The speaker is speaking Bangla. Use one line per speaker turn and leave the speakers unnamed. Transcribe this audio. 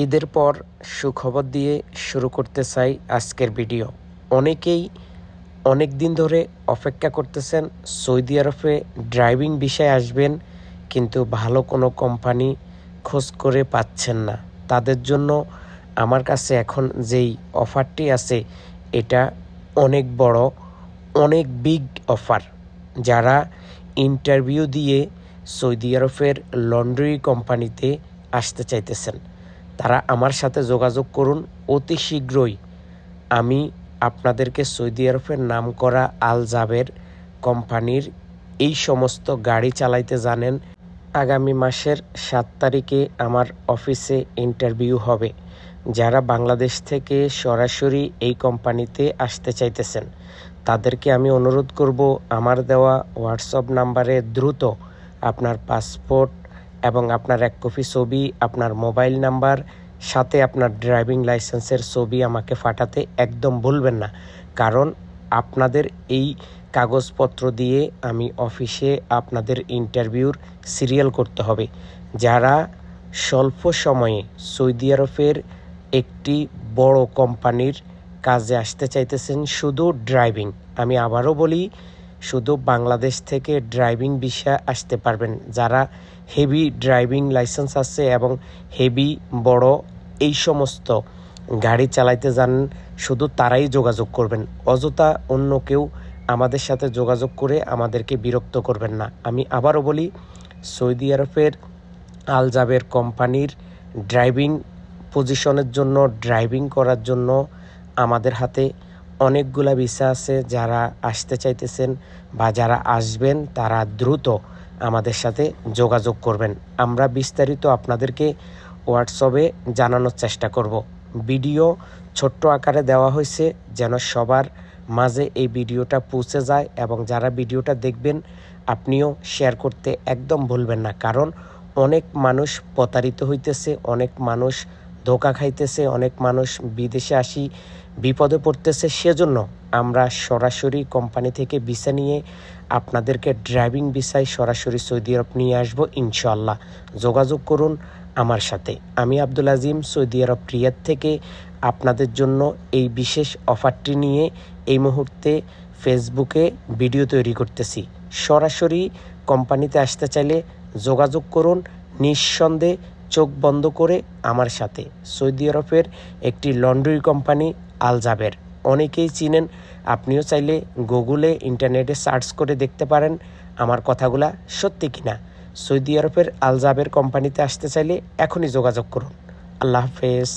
ঈদের পর সুখবর দিয়ে শুরু করতে চাই আজকের ভিডিও। অনেকেই অনেক দিন ধরে অপেক্ষা করতেছেন সৌদি আরবে ড্রাইভিং ভিসায় আসবেন, কিন্তু ভালো কোনো কোম্পানি খোঁজ করে পাচ্ছেন না। তাদের জন্য আমার কাছে এখন যেই অফারটি আছে এটা অনেক বড়, অনেক বিগ অফার। যারা ইন্টারভিউ দিয়ে সৌদি আরবের লন্ড্রি কোম্পানিতে আসতে চাইতেছেন তারা আমার সাথে যোগাযোগ করুন অতি শীঘ্রই। আমি আপনাদেরকে সৌদি আরবের নামকরা আল জাবের কোম্পানির এই সমস্ত গাড়ি চালাইতে জানেন। আগামী মাসের 7 তারিখে আমার অফিসে ইন্টারভিউ হবে। যারা বাংলাদেশ থেকে সরাসরি এই কোম্পানিতে আসতে চাইতেছেন তাদেরকে আমি অনুরোধ করব আমার দেওয়া হোয়াটসঅ্যাপ নাম্বারে দ্রুত আপনার পাসপোর্ট এবং আপনার এক কপি ছবি, আপনার মোবাইল নাম্বার, সাথে আপনার ড্রাইভিং লাইসেন্সের ছবি আমাকে পাঠাতে একদম ভুলবেন না। কারণ আপনাদের এই কাগজপত্র দিয়ে আমি অফিসে আপনাদের ইন্টারভিউর সিরিয়াল করতে হবে। যারা স্বল্প সময়ে সৌদি আরবের একটি বড় কোম্পানির কাজে আসতে চাইতেছেন শুধু ড্রাইভিং, আমি আবারও বলি, শুধু বাংলাদেশ থেকে ড্রাইভিং ভিসা আসতে পারবেন। যারা হেভি ড্রাইভিং লাইসেন্স আছে এবং হেভি বড় এই সমস্ত গাড়ি চালাইতে জানেন শুধু তারাই যোগাযোগ করবেন। অযথা অন্য কেউ আমাদের সাথে যোগাযোগ করে আমাদেরকে বিরক্ত করবেন না। আমি আবারও বলি, সৌদি আরবের আল জাবের কোম্পানির ড্রাইভিং পজিশনের জন্য, ড্রাইভিং করার জন্য আমাদের হাতে অনেকগুলা ভিসা আছে। যারা আসতে চাইতেছেন বা যারা আসবেন তারা দ্রুত আমাদের সাথে যোগাযোগ করবেন। আমরা বিস্তারিত আপনাদেরকে হোয়াটসঅ্যাপে জানানোর চেষ্টা করব। ভিডিও ছোট্ট আকারে দেওয়া হয়েছে যেন সবার মাঝে এই ভিডিওটা পৌঁছে যায়, এবং যারা ভিডিওটা দেখবেন আপনিও শেয়ার করতে একদম ভুলবেন না। কারণ অনেক মানুষ প্রতারিত হইতেছে, অনেক মানুষ ধোঁকা খাইতেছে, অনেক মানুষ বিদেশে আসি বিপদে পড়তেছে। সেজন্য আমরা সরাসরি কোম্পানি থেকে ভিসা নিয়ে আপনাদেরকে ড্রাইভিং ভিসায় সরাসরি সৌদি আরব নিয়ে আসবো ইনশাআল্লাহ। যোগাযোগ করুন আমার সাথে। আমি আব্দুল আজিম সৌদি আরব রিয়াদ থেকে আপনাদের জন্য এই বিশেষ অফারটি নিয়ে এই মুহূর্তে ফেসবুকে ভিডিও তৈরি করতেছি। সরাসরি কোম্পানিতে আসতে চাইলে যোগাযোগ করুন নিঃসন্দেহে, চোখ বন্ধ করে আমার সাথে। সৌদি আরবের একটি লন্ড্রি কোম্পানি আল জাবের, অনেকেই চিনেন। আপনিও চাইলে গুগলে ইন্টারনেটে সার্চ করে দেখতে পারেন আমার কথাগুলা সত্যি কিনা। সৌদি আরবের আল জাবের কোম্পানিতে আসতে চাইলে এখনই যোগাযোগ করুন। আল্লাহ হাফেজ।